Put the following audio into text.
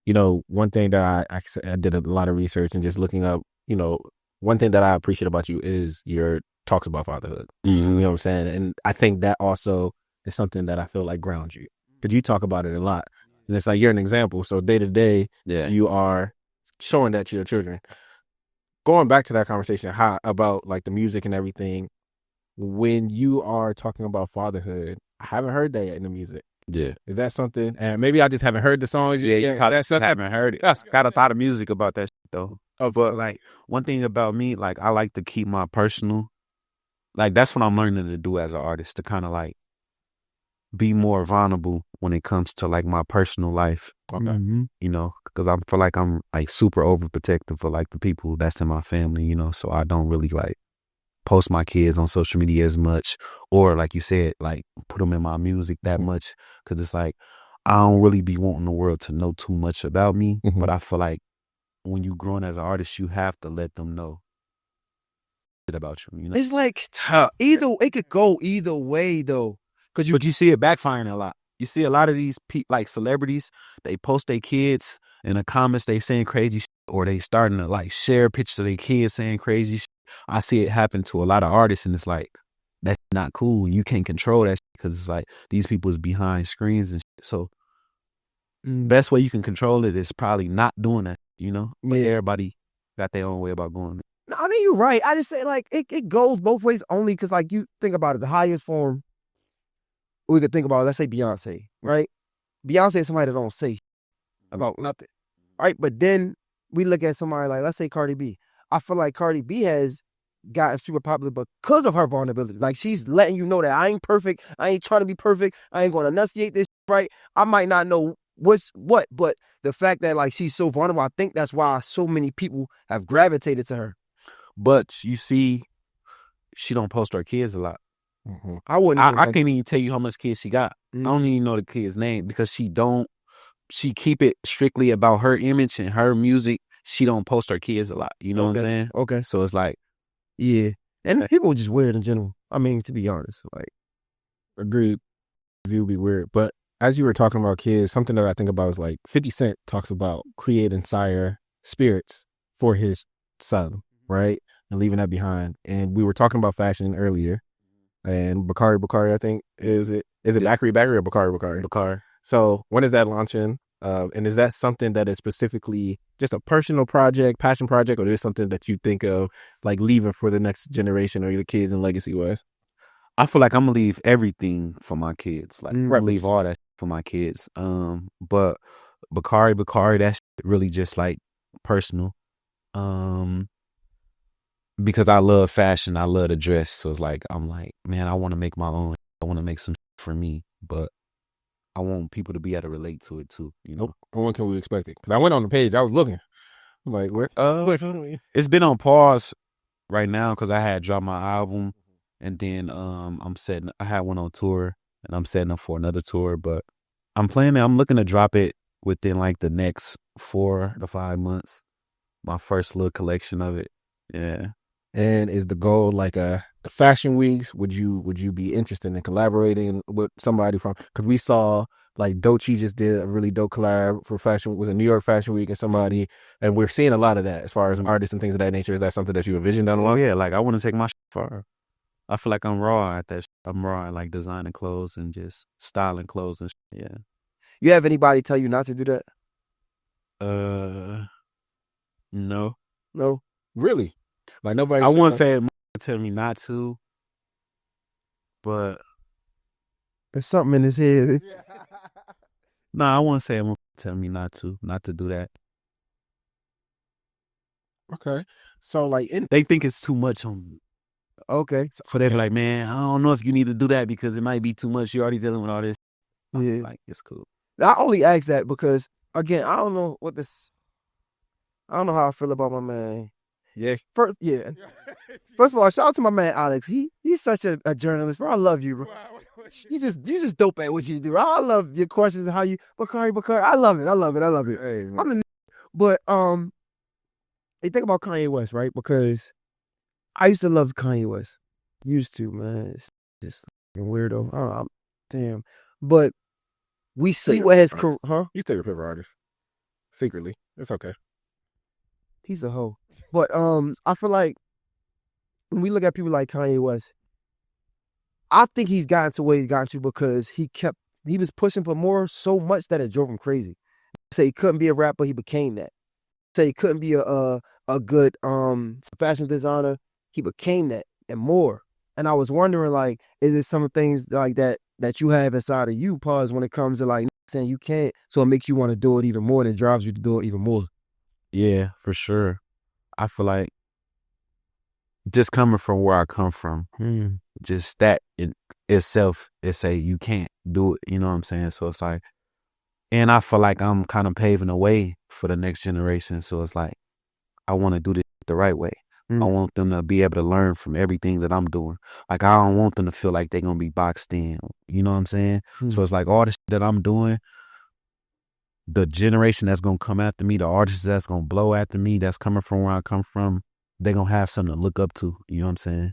one thing that I did a lot of research and just looking up, one thing that I appreciate about you is your talks about fatherhood. You know what I'm saying? And I think that also is something that I feel like grounds you because you talk about it a lot. And it's like you're an example. So day to day, you are showing that to your children. Going back to that conversation, how about like the music and everything, when you are talking about fatherhood, I haven't heard that yet in the music. Yeah. Is that something? And maybe I just haven't heard the songs yet. Yeah, that's something I haven't heard it. I got a lot of music about that shit, though. But like one thing about me, like I like to keep my personal, like that's what I'm learning to do as an artist, to kind of like be more vulnerable when it comes to like my personal life. Okay. Because I feel like I'm like super overprotective for like the people that's in my family, so I don't really like post my kids on social media as much, or like you said, like put them in my music that much, because it's like I don't really be wanting the world to know too much about me. But I feel like when you growing as an artist, you have to let them know about you. It's like it could go either way though, but you see it backfiring a lot. You see a lot of these like celebrities, they post their kids in the comments, they saying crazy shit, or they starting to like share pictures of their kids saying crazy shit. I see it happen to a lot of artists, and it's like, that's not cool. You can't control that because it's like these people is behind screens and shit. So best way you can control it is probably not doing that, But everybody got their own way about going. No, I mean, you're right. I just say like it goes both ways only because like you think about it, the highest form we could think about, let's say Beyonce, right? Beyonce is somebody that don't say about nothing, right? But then we look at somebody like, let's say Cardi B. I feel like Cardi B has gotten super popular because of her vulnerability. Like she's letting you know that I ain't perfect. I ain't trying to be perfect. I ain't going to enunciate this right. I might not know what's what, but the fact that like she's so vulnerable, I think that's why so many people have gravitated to her. But you see, she don't post her kids a lot. I wouldn't. I can't even tell you how much kids she got. I don't even know the kid's name because she keep it strictly about her image and her music. She don't post her kids a lot. You know what I'm saying? Okay. So it's like, yeah. And people are just weird in general. I mean, to be honest, like. Agreed. It would be weird. But as you were talking about kids, something that I think about is like 50 Cent talks about creating sire spirits for his son, right? And leaving that behind. And we were talking about fashion earlier. And Bakari, I think, is it Bakari or Bakari? Bakari. So when is that launching? And is that something that is specifically just a personal project, passion project, or is something that you think of like leaving for the next generation or your kids and legacy wise? I feel like I'm gonna leave everything for my kids. Like leave all that for my kids. But Bakari, that's really just like personal. Because I love fashion, I love to dress. So it's like I'm like, man, I want to make my own. I want to make some for me, but I want people to be able to relate to it too. When can we expect it? Because I went on the page, I was looking. I'm like, where? It's been on pause right now because I had dropped my album, and then I had one on tour, and I'm setting up for another tour. But I'm looking to drop it within like the next 4 to 5 months. My first little collection of it. Yeah. And is the goal like the fashion weeks? Would you be interested in collaborating with somebody from? Because we saw like Doechii just did a really dope collab for fashion. It was a New York Fashion Week and somebody, and we're seeing a lot of that as far as artists and things of that nature. Is that something that you envision down the line? Yeah, like I want to take my shit far. I feel like I'm raw at that. I'm raw at like designing clothes and just styling clothes and yeah. You have anybody tell you not to do that? No. No. Really? Like nobody. I wouldn't say tell me not to, but there's something in his head. No, I wouldn't say tell me not to do that. Okay, so like they think it's too much on me. Okay, so they're like, man, I don't know if you need to do that because it might be too much. You're already dealing with all this. Yeah, like it's cool. I only ask that because again, I don't know how I feel about my man. Yeah. First of all, shout out to my man Alex. He's such a journalist, bro. I love you, bro. You just dope at what you do. I love your questions and how you Bakari. I love it. Hey, but you think about Kanye West, right? Because I used to love Kanye West. Used to, man. It's just a weirdo. Damn. But we see what his career, huh? You say your favorite artist. secretly. It's okay. He's a hoe. But I feel like when we look at people like Kanye West, I think he's gotten to where he's gotten to because he was pushing for more so much that it drove him crazy. Say he couldn't be a rapper, he became that. Say he couldn't be a good fashion designer, he became that and more. And I was wondering, like, is it some things like that you have inside of you, pause, when it comes to like saying you can't, so it makes you want to do it even more and it drives you to do it even more. Yeah, for sure. I feel like just coming from where I come from, just that in itself, it say you can't do it. You know what I'm saying? So it's like, and I feel like I'm kind of paving the way for the next generation. So it's like, I want to do this the right way. I want them to be able to learn from everything that I'm doing. Like, I don't want them to feel like they're going to be boxed in. You know what I'm saying? So it's like all the shit that I'm doing, the generation that's going to come after me, the artists that's going to blow after me, that's coming from where I come from, they're going to have something to look up to. You know what I'm saying?